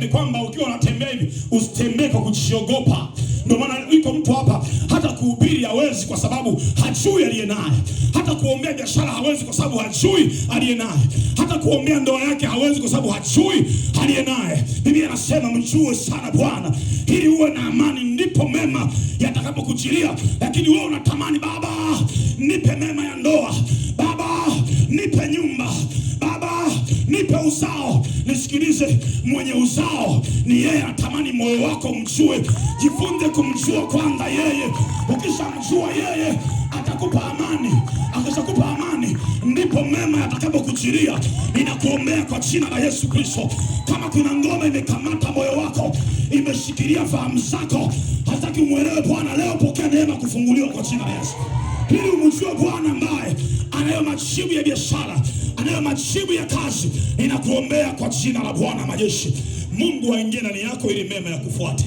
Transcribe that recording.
Ni kwamba ukiwa unatembea hivi usitembee kwa kujiogopa. Ndio maana yuko mtu hapa hata kuhubiri hawezi kwa sababu hajui aliye naye. Hata kuombea biashara hawezi kwa sababu hajui aliye naye. Hata kuombea ndoa yake hawezi kwa sababu hajui aliye naye. Biblia inasema mjue sana Bwana ili uwe na amani, ndipo mema yatakapokujilia. Lakini wewe unatamani, Baba nipe mema ya ndoa, Baba nipe nyumba, Baba nipe uzao. Nisikilize, mwenye uzao ni yeye. Anatamani moyo wako mjue. Jifunze kumjua kwanza yeye. Ukishamjua yeye atakupa amani. Akishakupa amani ndipo mema yatakapokujilia. Ninakuombea kwa jina la Yesu Kristo, kama kuna ngoma imekamata moyo wako, imeshikilia fahamu zako, hataki umuelewe Bwana, leo pokea neema kufunguliwa kwa jina la Yesu. Ili umjue Bwana ambaye anayo majibu ya biashara, anayo majibu ya kazi. Ninakuombea kwa jina la Bwana majeshi, Mungu aingie ndani yako ili mema yakufuate.